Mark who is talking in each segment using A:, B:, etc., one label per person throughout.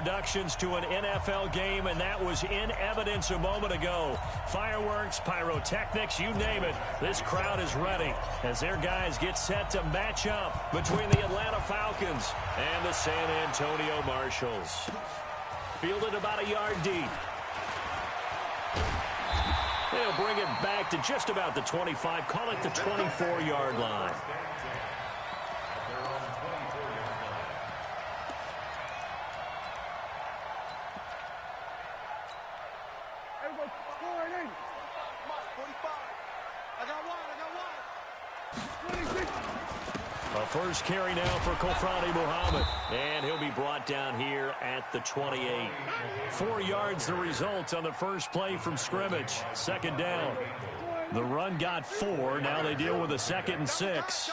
A: introductions to an NFL game, and that was in evidence a moment ago. Fireworks, pyrotechnics, you name it. This crowd is ready as their guys get set to match up between the Atlanta Falcons and the San Antonio Marshals. Fielded about a yard deep. They'll bring it back to just about the 25. Call it the 24-yard line. A first carry now for Kofrani Muhammad, and he'll be brought down here at the 28. 4 yards the result on the first play from scrimmage. Second down. The run got 4. Now they deal with a 2nd and 6.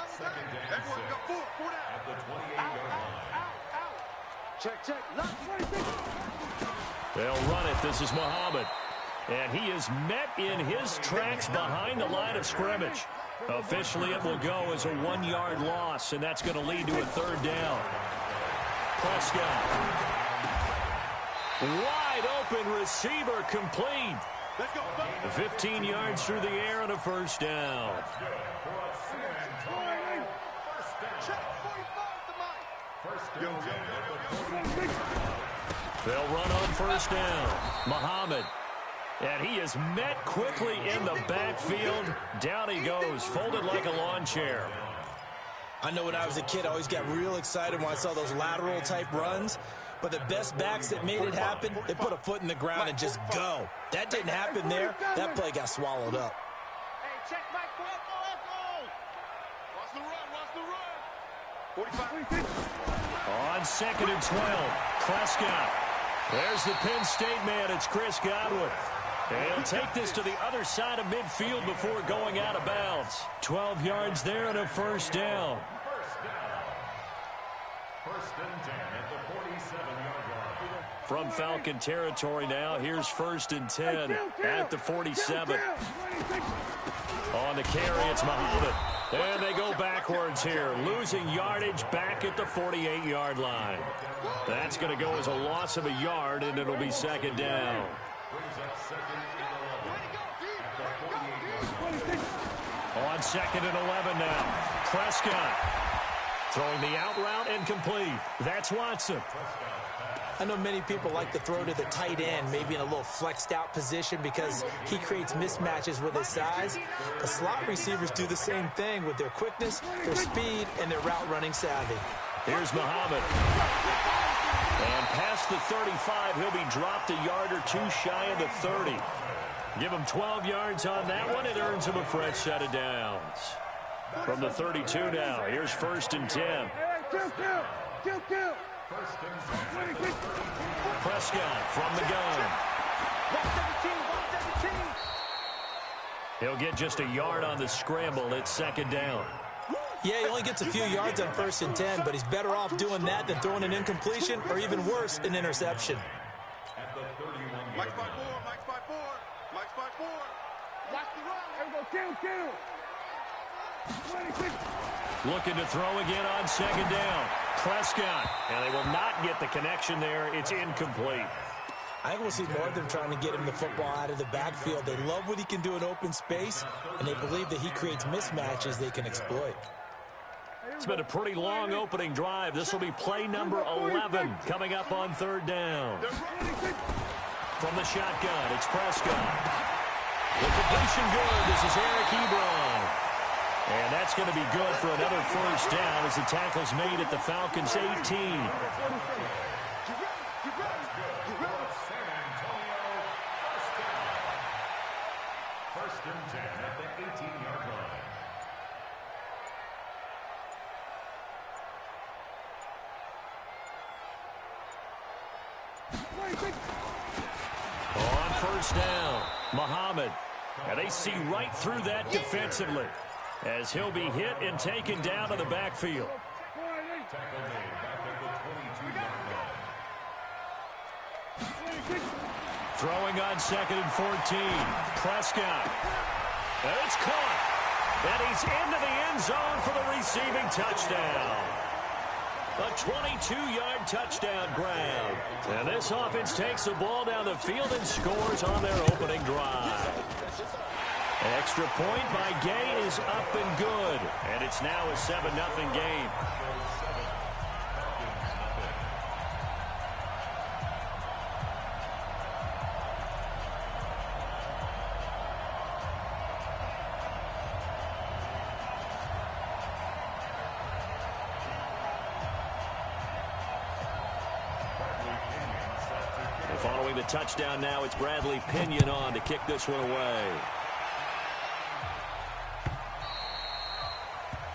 A: They'll run it. This is Muhammad. And he is met in his tracks behind the line of scrimmage. Officially, it will go as a 1-yard loss, and that's going to lead to a 3rd down. Prescott. Wide open receiver complete. 15 yards through the air and a first down. They'll run on first down. Muhammad. And he is met quickly in the backfield. Down he goes, folded like a lawn chair.
B: I know when I was a kid, I always got real excited when I saw those lateral-type runs. But the best backs that made it happen, they put a foot in the ground and just go. That didn't happen there. That play got swallowed up.
C: Hey, check Mike. Watch the run. 45.
A: On 2nd and 12, Prescott. There's the Penn State man. It's Chris Godwin. He'll take this to the other side of midfield before going out of bounds. 12 yards there and a first down.
D: First and 10 at the 47-yard line.
A: From Falcon territory now, here's 1st and 10 at the 47. On the carry, it's Muhammad. And they go backwards here, losing yardage back at the 48-yard line. That's going to go as a loss of a yard, and it'll be 2nd down. On 2nd and 11 now, Prescott throwing the out route incomplete. That's Watson.
B: I know many people like to throw to the tight end, maybe in a little flexed out position because he creates mismatches with his size. The slot receivers do the same thing with their quickness, their speed, and their route running savvy.
A: Here's Muhammad. And past the 35, he'll be dropped a yard or 2 shy of the 30. Give him 12 yards on that one. It earns him a fresh set of downs. From the 32 now, here's 1st and 10. Prescott from the gun. He'll get just a yard on the scramble. It's 2nd down.
B: Yeah, he only gets a few yards on 1st and 10, but he's better off doing that than throwing an incompletion or even worse, an interception.
D: At the 31-yard
C: Mike's by
D: line.
C: 4. Watch the run. Here we go.
A: Looking to throw again on 2nd down. Prescott. And they will not get the connection there. It's incomplete.
B: I think we'll see more of them trying to get him the football out of the backfield. They love what he can do in open space, and they believe that he creates mismatches they can exploit.
A: It's been a pretty long opening drive. This will be play number 11 coming up on 3rd down. From the shotgun, it's Prescott. The completion good. This is Eric Ebron. And that's going to be good for another first down as the tackle's made at the Falcons' 18.
D: First and 10 at the 18-yard line.
A: On first down, Muhammad. And they see right through that defensively as he'll be hit and taken down to the backfield.
D: Tackle made back at the 22-yard line.
A: Throwing on 2nd and 14. Prescott. And it's caught. And he's into the end zone for the receiving touchdown. A 22-yard touchdown grab. And this offense takes the ball down the field and scores on their opening drive. Extra point by Gay is up and good. And it's now a 7-0 game. Following the touchdown now, it's Bradley Pinion on to kick this one away.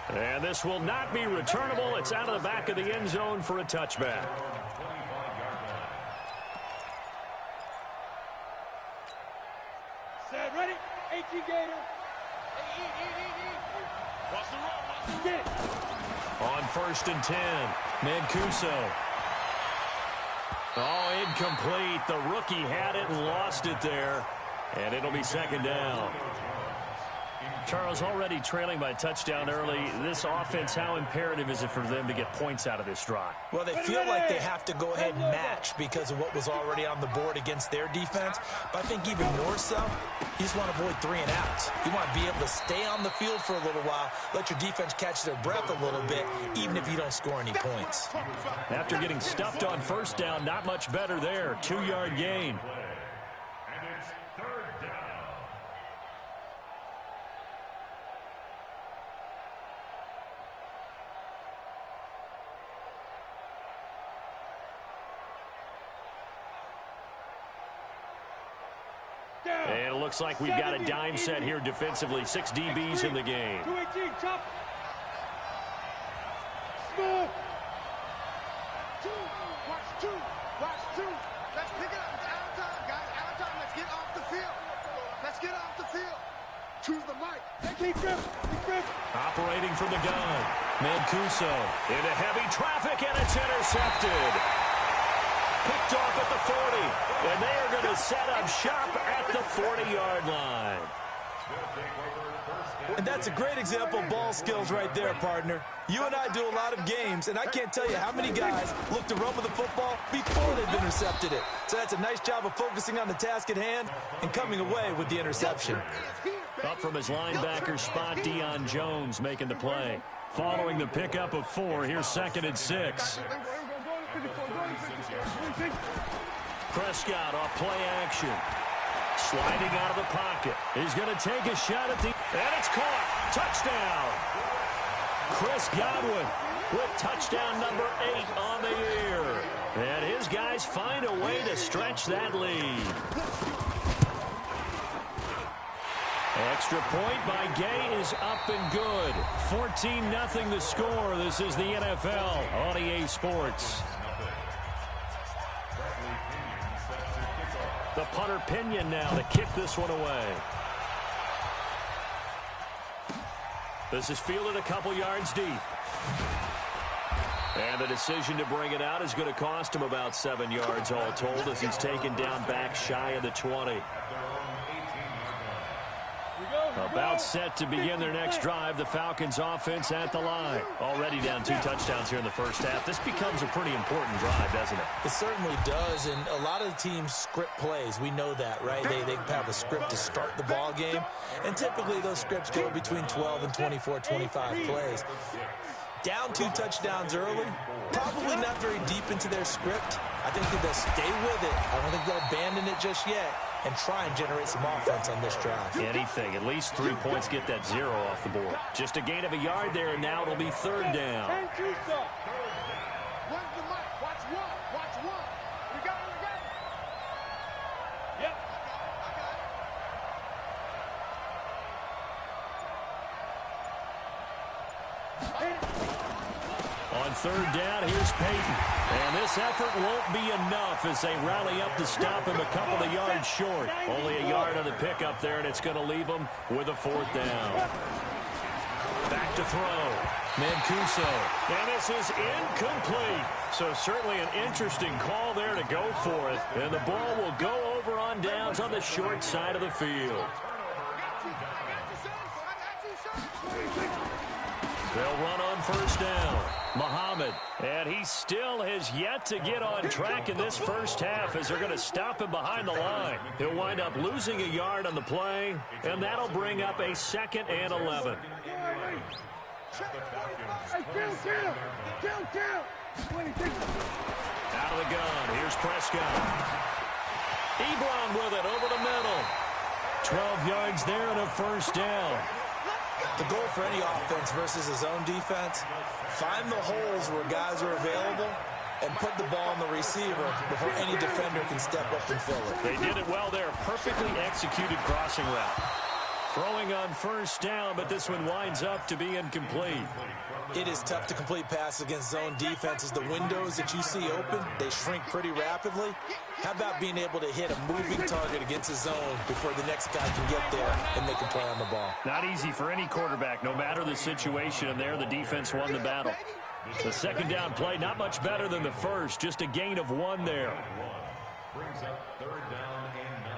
A: And this will not be returnable. It's out of the back of the end zone for a touchback.
C: Set, ready? 18 Gator. Watch the run, watch the get.
A: On 1st and 10, Mancuso. Oh, incomplete. The rookie had it and lost it there. And it'll be 2nd down. Charles, already trailing by a touchdown early. This offense, how imperative is it for them to get points out of this drive?
B: Well, they feel like they have to go ahead and match because of what was already on the board against their defense. But I think even more so, you just want to avoid 3 and outs. You want to be able to stay on the field for a little while, let your defense catch their breath a little bit, even if you don't score any points.
A: After getting stuffed on 1st down, not much better there. 2-yard gain.
D: And it's 3rd down.
A: And it looks like we've got a dime set here defensively. 6 DBs in the game.
C: 218, chop. Smooth. 2, watch 2, watch 2. Let's pick it up. It's out of time, guys. Out of time. Let's get off the field. Let's get off the field. Choose the mic. Keep grip. Keep grip.
A: Operating from the gun. Mancuso into heavy traffic, and it's intercepted. Picked off at the 40, and they are going to set up shop at the 40-yard line.
B: And that's a great example of ball skills right there, partner. You and I do a lot of games, and I can't tell you how many guys look to run with the football before they've intercepted it. So that's a nice job of focusing on the task at hand and coming away with the interception.
A: Up from his linebacker spot, Deion Jones making the play. Following the pickup of 4, here's 2nd and 6. Prescott off play action. Sliding out of the pocket. He's going to take a shot at the... And it's caught. Touchdown. Chris Godwin with touchdown number 8 on the year. And his guys find a way to stretch that lead. Extra point by Gay is up and good. 14-0 the score. This is the NFL on EA Sports. The punter Pinion now to kick this one away. This is fielded a couple yards deep. And the decision to bring it out is going to cost him about 7 yards all told as he's taken down back shy of the 20. About set to begin their next drive. The Falcons offense at the line. Already down 2 touchdowns here in the first half. This becomes a pretty important drive, doesn't it?
B: It certainly does, and a lot of the teams script plays. We know that, right? They have a script to start the ball game, and typically those scripts go between 12 and 24, 25 plays. Down 2 touchdowns early, probably not very deep into their script. I think that they'll stay with it. I don't think they'll abandon it just yet and try and generate some offense on this drive.
A: Anything. At least 3 points get that 0 off the board. Just a gain of a yard there, and now it'll be 3rd down.
C: Where's the mic? Watch 1. Watch 1. We got it. Yep.
A: On 3rd down, here's Peyton. And this effort won't be enough as they rally up to stop him a couple of yards short. Only a yard on the pickup there, and it's going to leave him with a 4th down. Back to throw. Mancuso. And this is incomplete. So certainly an interesting call there to go for it. And the ball will go over on downs on the short side of the field. They'll run on 1st down. Muhammad, and he still has yet to get on track in this first half as they're going to stop him behind the line. He'll wind up losing a yard on the play, and that'll bring up a 2nd and 11. Out of the gun, here's Prescott. Ebron with it over the middle. 12 yards there and a first down.
B: The goal for any offense versus his own defense, find the holes where guys are available and put the ball on the receiver before any defender can step up and fill it.
A: They did it well there. Perfectly executed crossing route. Throwing on first down, but this one winds up to be incomplete.
B: It is tough to complete passes against zone defenses. The windows that you see open, they shrink pretty rapidly. How about being able to hit a moving target against a zone before the next guy can get there and make a play on the ball?
A: Not easy for any quarterback, no matter the situation, and there the defense won the battle. The second down play, not much better than the first, just a gain of 1 there.
D: Brings up 3rd down and 9.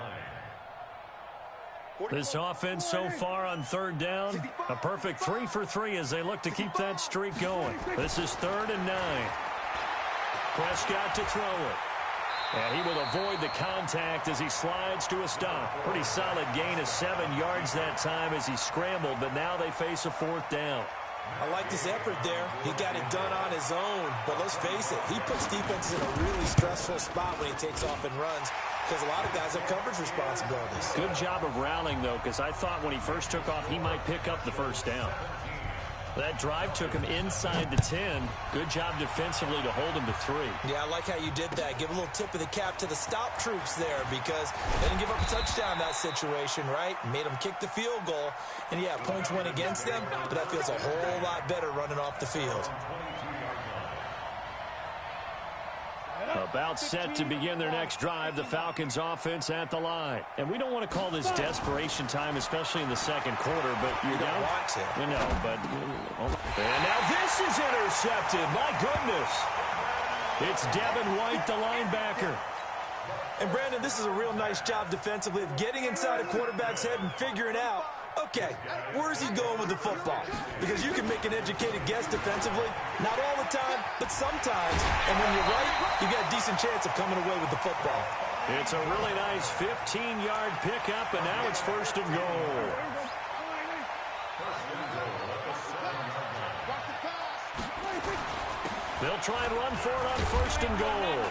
A: This offense so far on 3rd down, a perfect 3 for 3 as they look to keep that streak going. This is 3rd and 9. Prescott to throw it. And he will avoid the contact as he slides to a stop. Pretty solid gain of 7 yards that time as he scrambled, but now they face a 4th down.
B: I liked his effort there. He got it done on his own. But let's face it, he puts defenses in a really stressful spot when he takes off and runs because a lot of guys have coverage responsibilities.
A: Good job of rallying, though, because I thought when he first took off, he might pick up the first down. That drive took him inside the 10. Good job defensively to hold him to 3.
B: Yeah, I like how you did that. Give a little tip of the cap to the stop troops there because they didn't give up a touchdown in that situation, right? Made them kick the field goal. And, yeah, points went against them, but that feels a whole lot better running off the field.
A: About set to begin their next drive, the Falcons offense at the line. And we don't want to call this desperation time, especially in the second quarter, but
B: you don't want to.
A: You know, but... And now this is intercepted. My goodness. It's Devin White, the linebacker.
B: And, Brandon, this is a real nice job defensively of getting inside a quarterback's head and figuring out, okay, where's he going with the football? Because you can make an educated guess defensively, not all the time, but sometimes. And when you're right, you got a decent chance of coming away with the football.
A: It's a really nice 15-yard pickup, and now it's 1st and goal. They'll try and run for it on 1st and goal.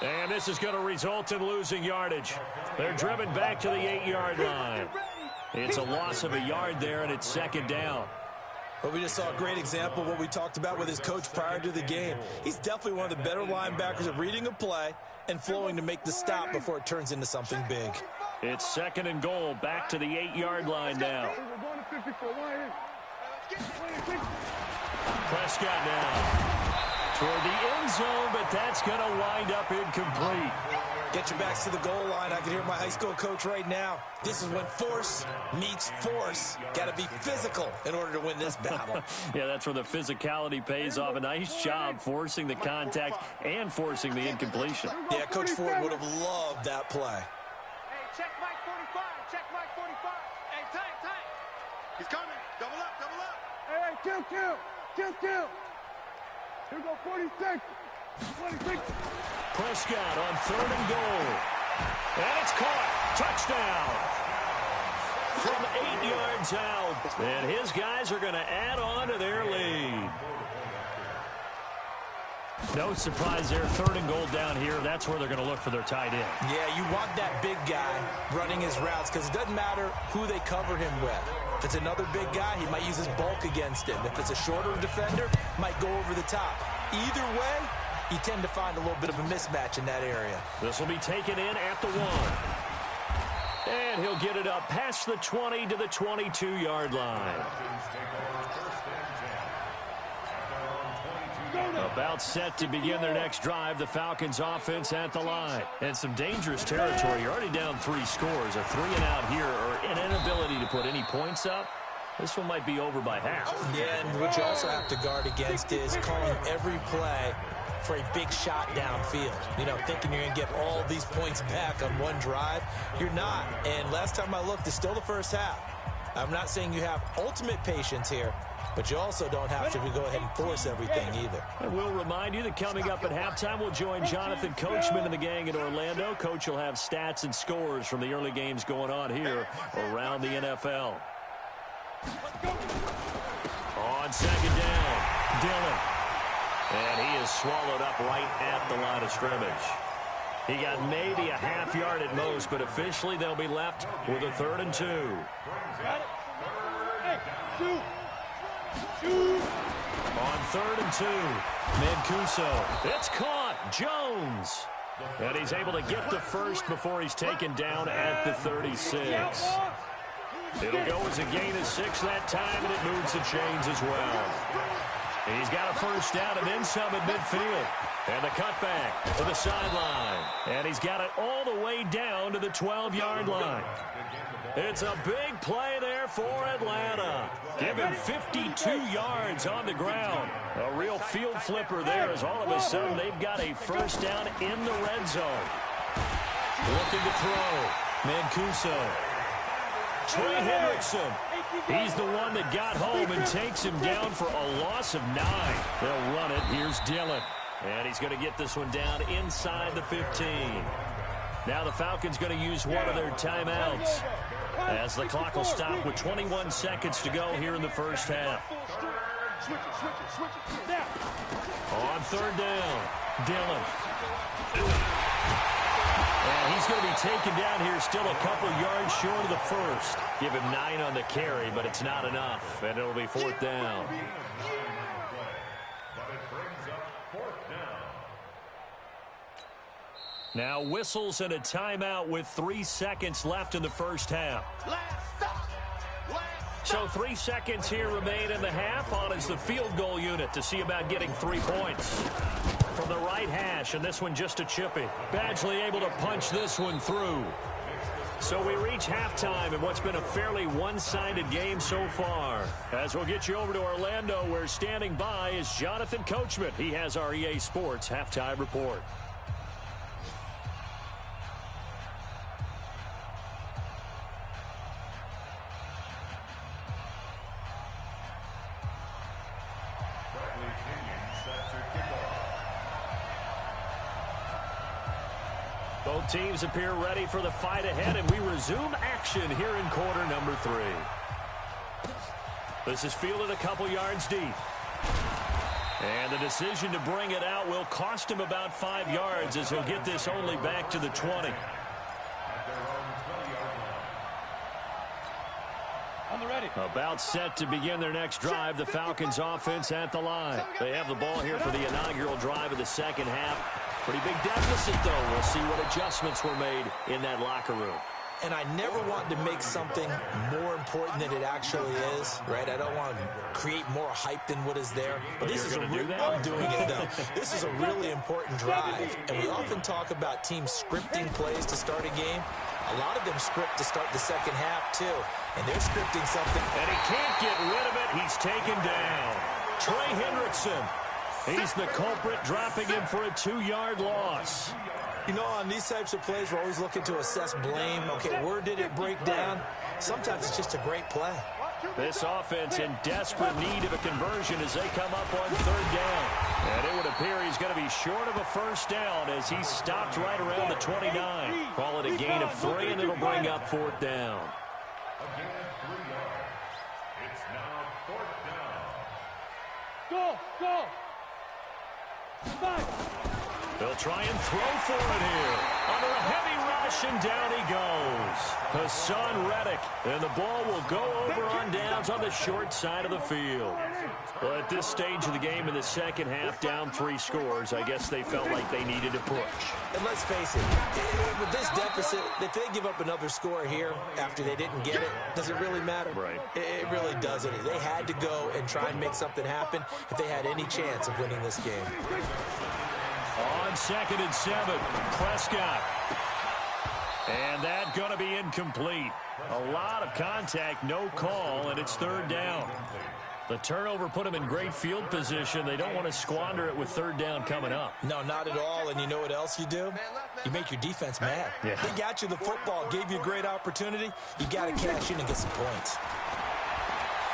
A: And this is going to result in losing yardage. They're driven back to the 8-yard line. It's a loss of a yard there, and it's 2nd down.
B: Well, we just saw a great example of what we talked about with his coach prior to the game. He's definitely one of the better linebackers at reading a play and flowing to make the stop before it turns into something big.
A: It's 2nd and goal, back to the 8-yard line now. Prescott now toward the end zone, but that's going to wind up incomplete.
B: Get your backs to the goal line. I can hear my high school coach right now. This is when force meets force. Got to be physical in order to win this battle.
A: Yeah, that's where the physicality pays off. A nice job forcing the contact and forcing the incompletion.
B: Yeah, Coach Ford would have loved that play.
C: Hey, check Mike 45. Check Mike 45. Hey, tight. He's coming. Double up. Hey, kill. Here we go, 46.
A: Prescott on 3rd and goal. And it's caught. Touchdown. From 8 yards out. And his guys are going to add on to their lead. No surprise there. 3rd and goal down here. That's where they're going to look for their tight end.
B: Yeah, you want that big guy running his routes because it doesn't matter who they cover him with. If it's another big guy, he might use his bulk against him. If it's a shorter defender, might go over the top. Either way, you tend to find a little bit of a mismatch in that area.
A: This will be taken in at the 1. And he'll get it up past the 20 to the 22-yard line. About set to begin their next drive, the Falcons offense at the line. And some dangerous territory. You're already down 3 scores. A 3-and-out here or an inability to put any points up. This one might be over by half.
B: Yeah, and what you also have to guard against is calling every play for a big shot downfield. You know, thinking you're going to get all these points back on one drive. You're not. And last time I looked, it's still the first half. I'm not saying you have ultimate patience here, but you also don't have to go ahead and force everything either.
A: And we'll remind you that coming up at halftime, we'll join Jonathan Coachman and the gang in Orlando. Coach will have stats and scores from the early games going on here around the NFL. On second down, Dillon. And he is swallowed up right at the line of scrimmage. He got maybe a half yard at most, but officially they'll be left with a 3rd and 2. On 3rd and 2, Mancuso. It's caught. Jones. And he's able to get the first before he's taken down at the 36. It'll go as a gain of 6 that time, and it moves the chains as well. He's got a first down and then some at midfield. And the cutback to the sideline. And he's got it all the way down to the 12-yard line. It's a big play there for Atlanta. Give him 52 yards on the ground. A real field flipper there as all of a sudden they've got a first down in the red zone. Looking to throw. Mancuso. Trey Hendrickson. He's the one that got home and takes him down for a loss of 9. They'll run it. Here's Dillon. And he's going to get this one down inside the 15. Now the Falcons going to use one of their timeouts as the clock will stop with 21 seconds to go here in the first half. On 3rd down, Dillon. And he's going to be taken down here still a couple yards short of the first. Give him 9 on the carry, but it's not enough, and it'll be 4th down. Now whistles and a timeout with 3 seconds left in the first half. So 3 seconds here remain in the half. On is the field goal unit to see about getting 3 points. From the right hash, and this one just a chippy. Badgley able to punch this one through. So we reach halftime in what's been a fairly one-sided game so far. As we'll get you over to Orlando, where standing by is Jonathan Coachman. He has our EA Sports halftime report. Both teams appear ready for the fight ahead, and we resume action here in quarter number 3. This is fielded a couple yards deep. And the decision to bring it out will cost him about 5 yards as he'll get this only back to the 20. About set to begin their next drive, the Falcons offense at the line. They have the ball here for the inaugural drive of the second half. Pretty big deficit, though. We'll see what adjustments were made in that locker room.
B: And I never want to make something more important than it actually is, right? I don't want to create more hype than what is there. But this is I'm doing it, though. This is a really important drive. And we often talk about teams scripting plays to start a game. A lot of them script to start the second half, too. And they're scripting something.
A: And he can't get rid of it. He's taken down. Trey Hendrickson. He's the culprit, dropping him for a 2-yard loss.
B: You know, on these types of plays, we're always looking to assess blame. Okay, where did it break down? Sometimes it's just a great play.
A: This offense in desperate need of a conversion as they come up on 3rd down. And it would appear he's going to be short of a first down as he stopped right around the 29. Call it a gain of 3, and it'll bring up 4th down.
D: Again, 3 yards. It's now 4th down.
C: Go!
A: They'll try and throw for it here. Under a heavy rush, and down he goes. Hassan Reddick, and the ball will go over on downs on the short side of the field. Well, at this stage of the game in the second half, down 3 scores, I guess they felt like they needed to push.
B: And let's face it, with this deficit, if they give up another score here after they didn't get it, does it really matter?
A: Right.
B: It really doesn't. They had to go and try and make something happen if they had any chance of winning this game.
A: On 2nd and 7, Prescott. And that going to be incomplete. A lot of contact, no call, and it's 3rd down. The turnover put them in great field position. They don't want to squander it with 3rd down coming up.
B: No, not at all. And you know what else you do? You make your defense mad.
A: Yeah.
B: They got you the football, gave you a great opportunity. You got to cash in and get some points.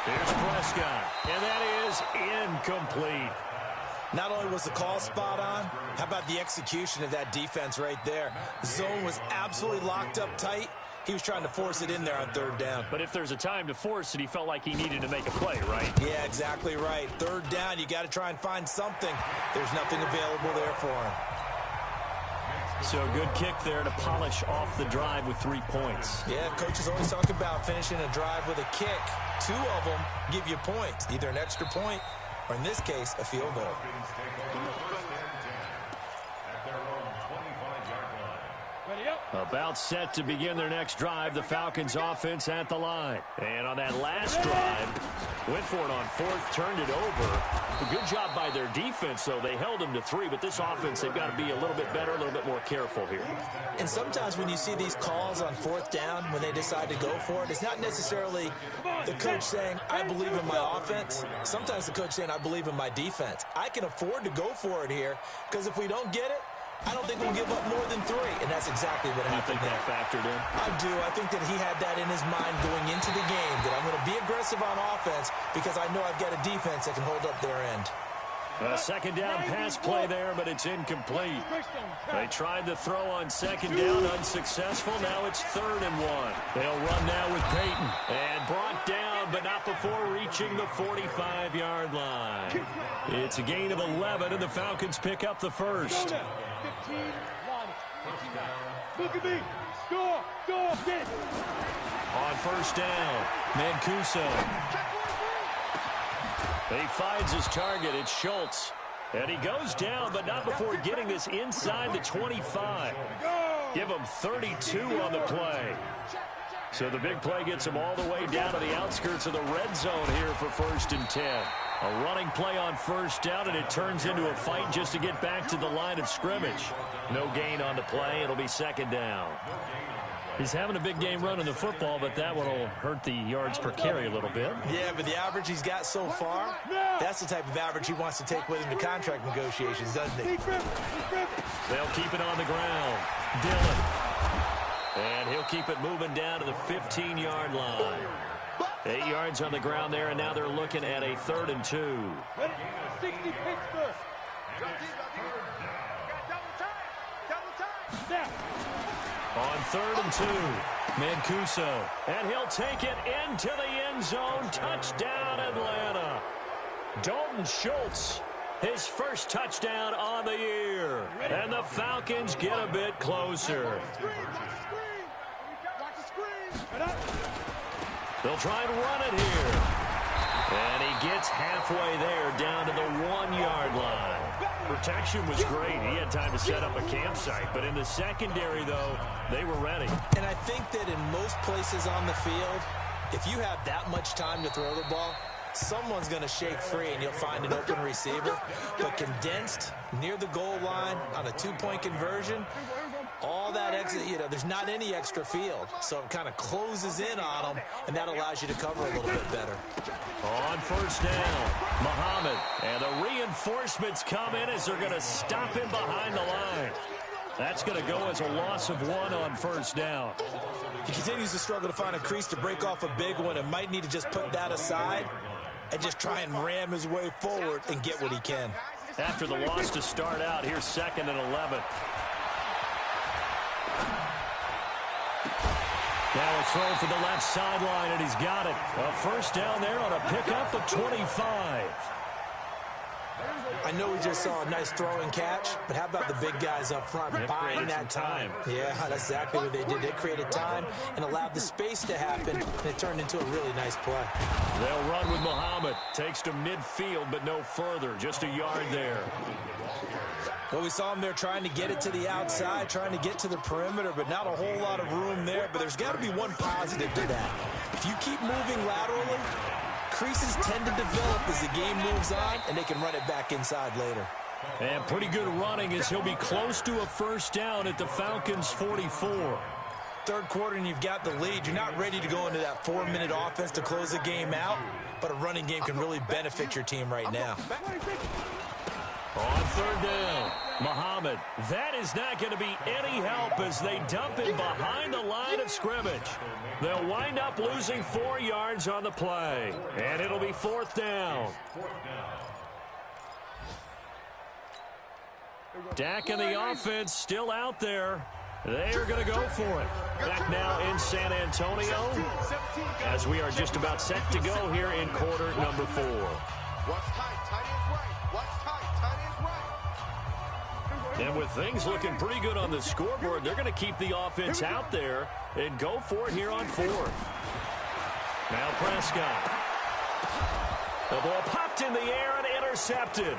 A: Here's Prescott, and that is incomplete.
B: Not only was the call spot on, how about the execution of that defense right there? The zone was absolutely locked up tight. He was trying to force it in there on third down.
A: But if there's a time to force it, he felt like he needed to make a play, right?
B: Yeah, exactly right. Third down, you got to try and find something. There's nothing available there for him.
A: So good kick there to polish off the drive with 3 points.
B: Yeah, coaches always talk about finishing a drive with a kick. 2 of them give you points, either an extra point or, in this case, a field goal.
A: About set to begin their next drive, the Falcons offense at the line. And on that last drive, went for it on 4th, turned it over. A good job by their defense, though. They held them to 3, but this offense, they've got to be a little bit better, a little bit more careful here.
B: And sometimes when you see these calls on 4th down, when they decide to go for it, it's not necessarily the coach saying, I believe in my offense. Sometimes the coach saying, I believe in my defense. I can afford to go for it here, because if we don't get it, I don't think we'll give up more than 3, and that's exactly what happened there.
A: You think that factored in?
B: I do. I think that he had that in his mind going into the game, that I'm going to be aggressive on offense because I know I've got a defense that can hold up their end.
A: A second down pass play there, but it's incomplete. They tried to throw on second down, unsuccessful. Now it's 3rd and 1. They'll run now with Peyton. And brought down, but not before reaching the 45-yard line. It's a gain of 11, and the Falcons pick up the first.
C: 15-1. Look at me. Score. Get.
A: On first down, Mancuso. He finds his target. It's Schultz. And he goes down, but not before getting this inside the 25. Give him 32 on the play. So the big play gets him all the way down to the outskirts of the red zone here for 1st and 10. A running play on first down, and it turns into a fight just to get back to the line of scrimmage. No gain on the play. It'll be 2nd down. He's having a big game running the football, but that one will hurt the yards per carry a little bit.
B: Yeah, but the average he's got so far, that's the type of average he wants to take with him to contract negotiations, doesn't he?
A: They'll keep it on the ground. Dillon. And he'll keep it moving down to the 15-yard line. 8 yards on the ground there, and now they're looking at a 3rd and 2.
C: 60 Pittsburgh. Double time.
A: On 3rd and 2, Mancuso. And he'll take it into the end zone. Touchdown, Atlanta. Dalton Schultz, his first touchdown on the year. And the Falcons get a bit closer. They'll try and run it here. And he gets halfway there down to the 1-yard line. Protection was great. He had time to set up a campsite. But in the secondary, though, they were ready.
B: And I think that in most places on the field, if you have that much time to throw the ball, someone's going to shake free and you'll find an open receiver. But condensed near the goal line on a 2-point conversion, all that exit, there's not any extra field. So it kind of closes in on them, and that allows you to cover a little bit better.
A: On first down, Muhammad. And the reinforcements come in as they're going to stop him behind the line. That's going to go as a loss of 1 on first down.
B: He continues to struggle to find a crease to break off a big one and might need to just put that aside and just try and ram his way forward and get what he can.
A: After the loss to start out, here's 2nd and 11. Now a throw for the left sideline, and he's got it. A first down there on a pickup of 25.
B: I know we just saw a nice throw and catch, but how about the big guys up front buying that time? Yeah, that's exactly what they did. They created time and allowed the space to happen, and it turned into a really nice play.
A: They'll run with Muhammad. Takes to midfield, but no further. Just a yard there.
B: Well, we saw him there trying to get it to the outside, trying to get to the perimeter, but not a whole lot of room there. But there's got to be one positive to that. If you keep moving laterally, creases tend to develop as the game moves on, and they can run it back inside later.
A: And pretty good running as he'll be close to a first down at the Falcons' 44.
B: Third quarter, and you've got the lead. You're not ready to go into that 4-minute offense to close the game out, but a running game can really benefit your team right now.
A: On third down, Muhammad. That is not going to be any help as they dump him behind the line of scrimmage. They'll wind up losing 4 yards on the play, and it'll be 4th down. Dak and the offense still out there. They are going to go for it. Back now in San Antonio as we are just about set to go here in quarter number 4.
C: Watch tight, tight ends right. Watch tight, tight ends right.
A: And with things looking pretty good on the scoreboard, they're going to keep the offense out there and go for it here on 4th. Now Prescott. The ball popped in the air and intercepted.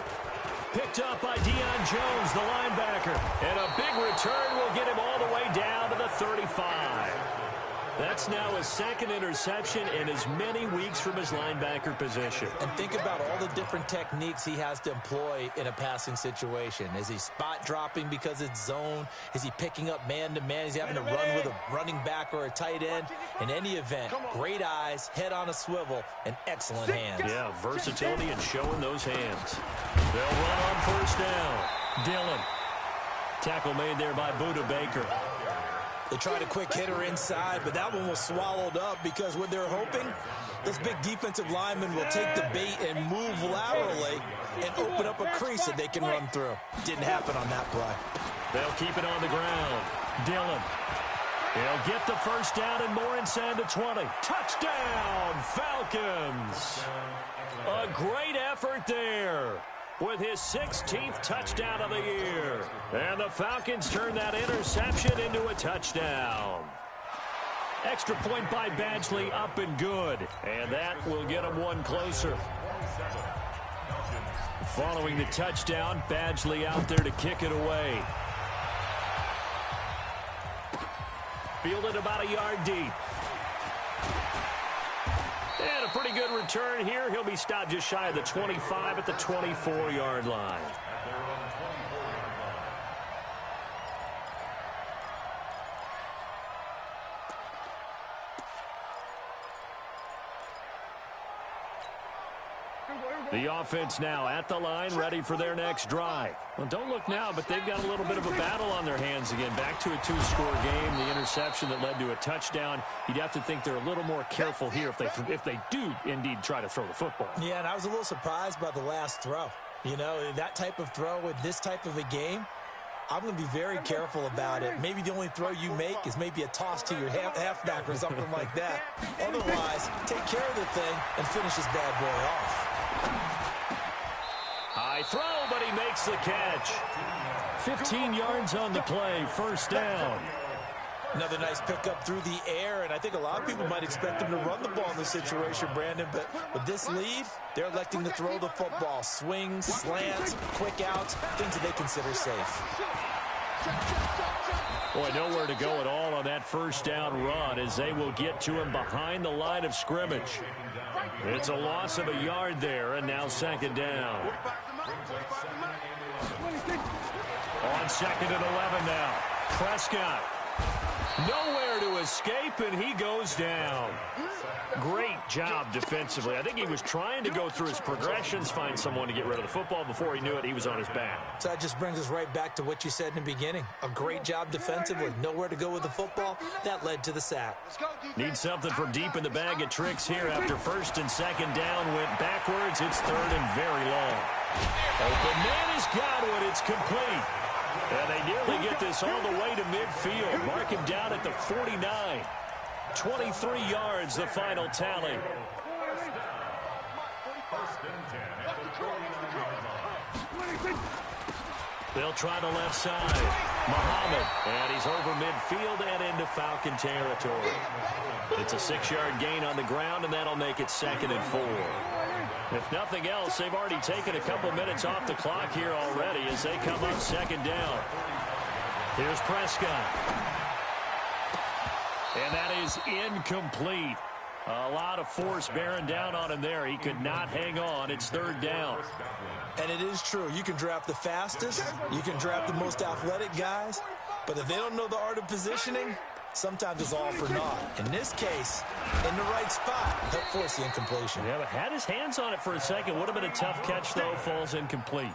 A: Picked up by Deion Jones, the linebacker. And a big return will get him all the way down to the 35. That's now his 2nd interception in as many weeks from his linebacker position.
B: And think about all the different techniques he has to employ in a passing situation. Is he spot dropping because it's zone? Is he picking up man-to-man? Is he having to run with a running back or a tight end? In any event, great eyes, head on a swivel, and excellent hands.
A: Yeah, versatility and showing those hands. They'll run on 1st down. Dillon. Tackle made there by Buda Baker.
B: They tried a quick hitter inside, but that one was swallowed up because what they're hoping, this big defensive lineman will take the bait and move laterally and open up a crease that they can run through. Didn't happen on that play.
A: They'll keep it on the ground. Dillon. He'll get the 1st down and more inside the 20. Touchdown, Falcons. A great effort there with his 16th touchdown of the year. And the Falcons turn that interception into a touchdown. Extra point by Badgley, up and good. And that will get him one closer. Following the touchdown, Badgley out there to kick it away. Fielded about a yard deep. And a pretty good return here. He'll be stopped just shy of the 25 at the 24-yard line. The offense now at the line, ready for their next drive. Well, don't look now, but they've got a little bit of a battle on their hands again. Back to a 2-score game, the interception that led to a touchdown. You'd have to think they're a little more careful here if they do indeed try to throw the football.
B: Yeah, and I was a little surprised by the last throw. You know, that type of throw with this type of a game, I'm going to be very careful about it. Maybe the only throw you make is maybe a toss to your halfback or something like that. Otherwise, take care of the thing and finish this bad boy off.
A: High throw, but he makes the catch. 15 yards on the play, 1st down.
B: Another nice pickup through the air, and I think a lot of people might expect them to run the ball in this situation, Brandon, but with this lead, they're electing to throw the football. Swings, slants, quick outs, things that they consider safe.
A: Boy, nowhere to go at all on that 1st down run as they will get to him behind the line of scrimmage. It's a loss of a yard there, and now 2nd down. On 2nd and 11 now. Prescott. Nowhere to escape, and he goes down. Great job defensively. I think he was trying to go through his progressions, find someone to get rid of the football. Before he knew it, he was on his back.
B: So that just brings us right back to what you said in the beginning. A great job defensively. Nowhere to go with the football. That led to the sack.
A: Need something from deep in the bag of tricks here. After 1st and 2nd down went backwards, it's 3rd and very long. Open man has got it. It's complete. And they nearly get this all the way to midfield. Mark him down at the 49. 23 yards, the final tally. They'll try the left side. Muhammad, and he's over midfield and into Falcon territory. It's a 6-yard gain on the ground, and that'll make it 2nd and 4. If nothing else, they've already taken a couple minutes off the clock here already as they come up 2nd down. Here's Prescott. And that is incomplete. A lot of force bearing down on him there. He could not hang on. It's 3rd down.
B: And it is true. You can draft the fastest. You can draft the most athletic guys. But if they don't know the art of positioning, sometimes it's all for naught. In this case, in the right spot, help force the incompletion.
A: Yeah, but had his hands on it for a second. Would have been a tough catch, though. Falls incomplete.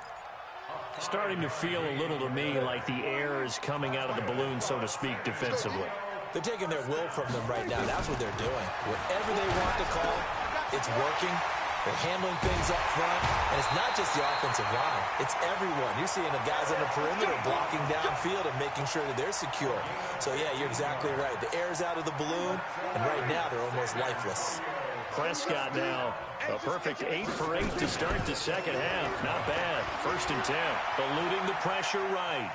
A: Starting to feel a little to me like the air is coming out of the balloon, so to speak, defensively.
B: They're taking their will from them right now. That's what they're doing. Whatever they want to call, it's working. They're handling things up front. And it's not just the offensive line. It's everyone. You're seeing the guys on the perimeter blocking downfield and making sure that they're secure. So, yeah, you're exactly right. The air's out of the balloon, and right now they're almost lifeless.
A: Prescott now a perfect 8 for 8 to start the second half. Not bad. 1st and 10. Eluding the pressure right.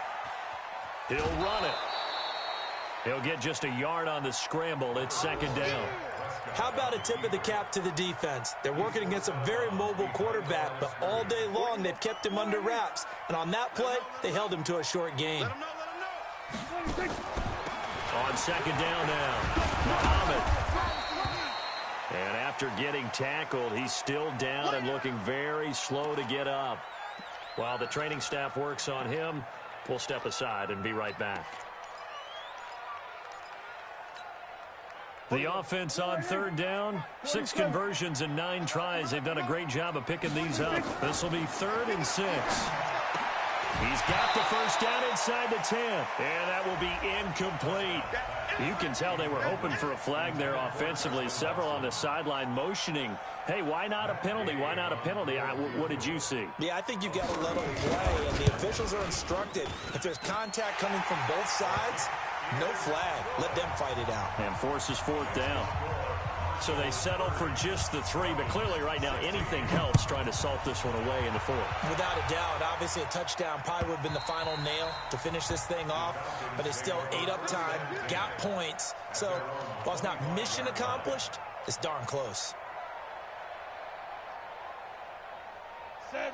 A: He'll run it. He'll get just a yard on the scramble. It's 2nd down.
B: How about a tip of the cap to the defense? They're working against a very mobile quarterback, but all day long they've kept him under wraps. And on that play, they held him to a short gain.
A: On 2nd down now, Muhammad. And after getting tackled, he's still down and looking very slow to get up. While the training staff works on him, we'll step aside and be right back. The offense on 3rd down, 6 conversions and 9 tries. They've done a great job of picking these up. This will be 3rd and 6. He's got the 1st down inside the 10. And that will be incomplete. You can tell they were hoping for a flag there offensively. Several on the sideline motioning, hey, why not a penalty? Why not a penalty? What did you see?
B: Yeah, I think you've got to let them play, and the officials are instructed. If there's contact coming from both sides, no flag. Let them fight it out.
A: And forces 4th down. So they settle for just the 3, but clearly right now anything helps trying to salt this one away in the 4th.
B: Without a doubt, obviously a touchdown probably would have been the final nail to finish this thing off, but it's still ate up time, got points. So while it's not mission accomplished, it's darn close.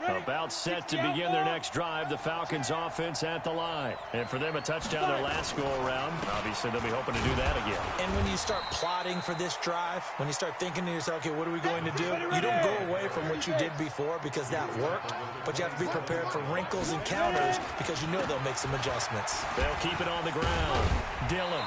A: About set to begin their next drive. The Falcons offense at the line. And for them, a touchdown their last go-around. Obviously, they'll be hoping to do that again.
B: And when you start plotting for this drive, when you start thinking to yourself, okay, what are we going to do? You don't go away from what you did before because that worked, but you have to be prepared for wrinkles and counters because you know they'll make some adjustments.
A: They'll keep it on the ground. Dillon.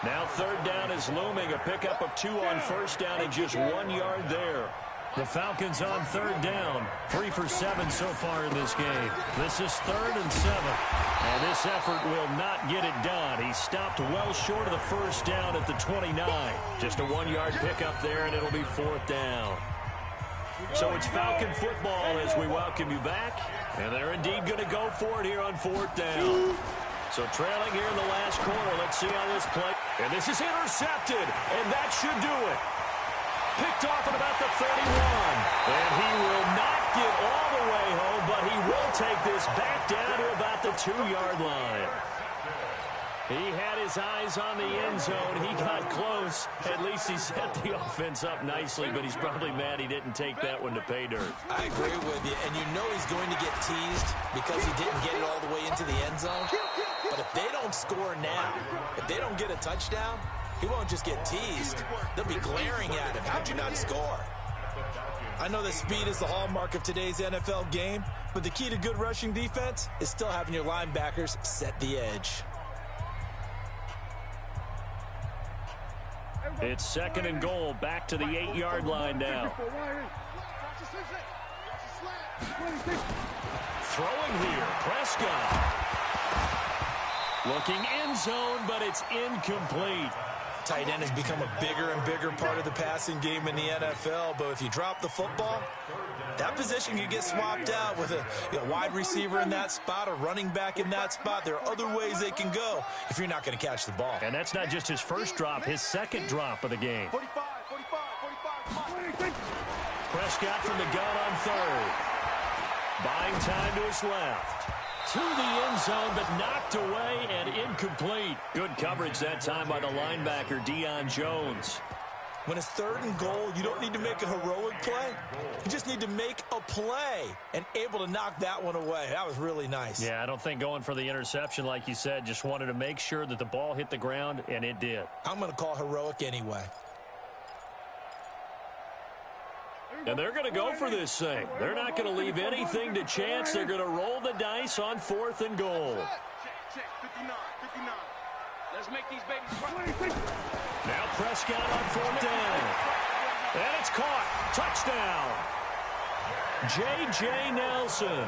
A: Now 3rd down is looming. A pickup of 2 on 1st down and just 1 yard there. The Falcons on 3rd down. 3 for 7 so far in this game. This is 3rd and 7. And this effort will not get it done. He stopped well short of the 1st down at the 29. Just a 1-yard pickup there, and it'll be 4th down. So it's Falcon football as we welcome you back. And they're indeed going to go for it here on 4th down. So trailing here in the last quarter. Let's see how this plays. And this is intercepted, and that should do it. Picked off at about the 31. And he will not get all the way home, but he will take this back down to about the 2-yard line. He had his eyes on the end zone. He got close. At least he set the offense up nicely, but he's probably mad he didn't take that one to pay dirt.
B: I agree with you, and you know he's going to get teased because he didn't get it all the way into the end zone. But if they don't score now, if they don't get a touchdown, he won't just get teased. They'll be glaring at him. How'd you not score? I know that speed is the hallmark of today's NFL game, but the key to good rushing defense is still having your linebackers set the edge.
A: It's 2nd and goal, back to the 8-yard line now. Throwing here, Prescott. Looking end zone, but it's incomplete.
B: Tight end has become a bigger and bigger part of the passing game in the NFL, but if you drop the football, that position could get swapped out with a wide receiver in that spot, a running back in that spot. There are other ways they can go if you're not going to catch the ball.
A: And that's not just his first drop, his 2nd drop of the game.
C: 45.
A: Prescott from the gun on 3rd. Buying time to his left. To the end zone, but knocked away and incomplete. Good coverage that time by the linebacker, Deion Jones.
B: When it's 3rd and goal, you don't need to make a heroic play. You just need to make a play and able to knock that one away. That was really nice.
A: Yeah, I don't think going for the interception, like you said, just wanted to make sure that the ball hit the ground, and it did.
B: I'm going to call heroic anyway.
A: And they're going to go for this thing. They're not going to leave anything to chance. They're going to roll the dice on 4th and goal.
C: Check, 59. Let's make these babies.
A: Now Prescott on 4th down. And it's caught. Touchdown. J.J. Nelson.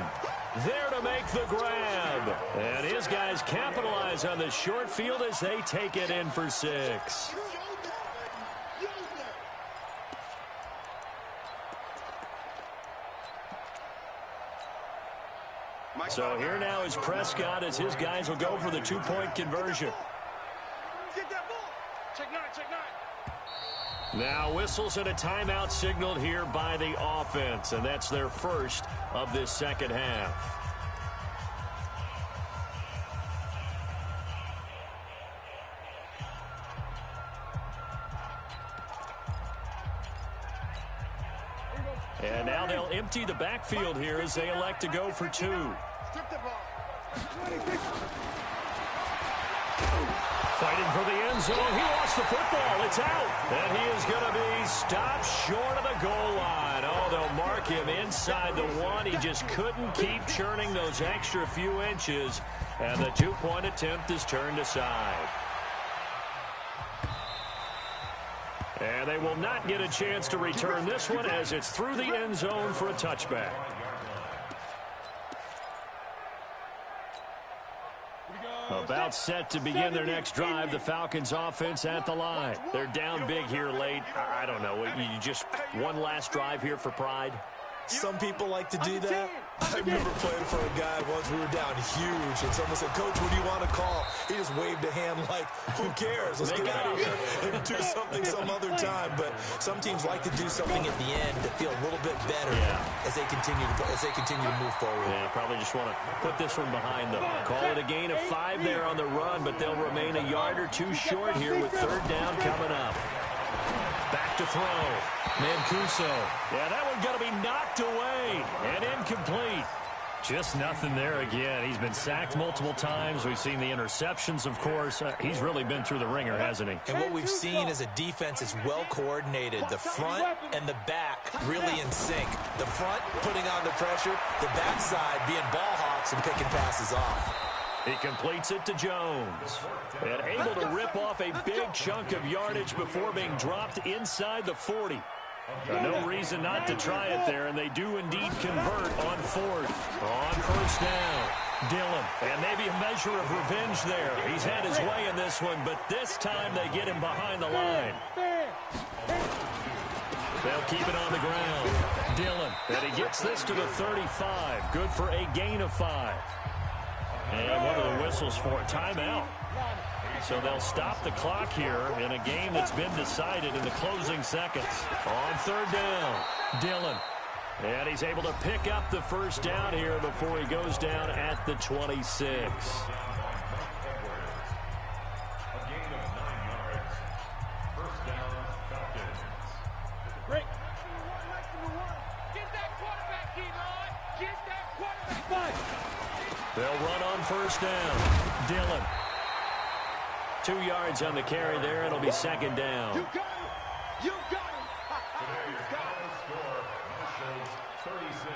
A: There to make the grab. And his guys capitalize on the short field as they take it in for 6. So here now is Prescott as his guys will go for the 2-point conversion.
C: Get that ball. Check 9, check 9.
A: Now whistles and a timeout signaled here by the offense, and that's their first of this second half. And now they'll empty the backfield here as they elect to go for 2.
C: Strip the ball.
A: Fighting for the end zone. He lost the football. It's out. And he is going to be stopped short of the goal line. Oh, they'll mark him inside the 1. He just couldn't keep churning those extra few inches. And the 2-point attempt is turned aside. And they will not get a chance to return this one as it's through the end zone for a touchback. About set to begin their next drive, the Falcons offense at the line. They're down big here late. I don't know. You just one last drive here for pride?
B: Some people like to do that. I remember playing for a guy once. We were down huge, and someone said, "Coach, what do you want to call?" He just waved a hand like, "Who cares? Let's get out of here and do something some other time." But some teams like to do something at the end to feel a little bit better as they continue to move forward.
A: Yeah, probably just want to put this one behind them. Call it a gain of 5 there on the run, but they'll remain a yard or 2 short here with 3rd down coming up. Back to throw. Mancuso. Yeah, that one going to be knocked away and incomplete. Just nothing there again. He's been sacked multiple times. We've seen the interceptions, of course. He's really been through the ringer, hasn't he?
B: And what we've seen is a defense that's well coordinated. The front and the back really in sync. The front putting on the pressure, the backside being ball hawks and picking passes off.
A: He completes it to Jones. And able to rip off a big chunk of yardage before being dropped inside the 40. No reason not to try it there, and they do indeed convert on 4th. On 1st down, Dillon. And maybe a measure of revenge there. He's had his way in this one, but this time they get him behind the line. They'll keep it on the ground. Dillon. And he gets this to the 35. Good for a gain of 5. And one of the whistles for a timeout. So they'll stop the clock here in a game that's been decided in the closing seconds. On 3rd down, Dillon. And he's able to pick up the 1st down here before he goes down at the 26.
D: A gain of 9 yards. 1st down, Falcons.
C: Break. Get that quarterback, Elon. Get that quarterback.
A: They'll run on 1st down. Dillon. 2 yards on the carry there. It'll be 2nd down.
C: You got him. You got him.
D: Today's final score, Marshall's 36.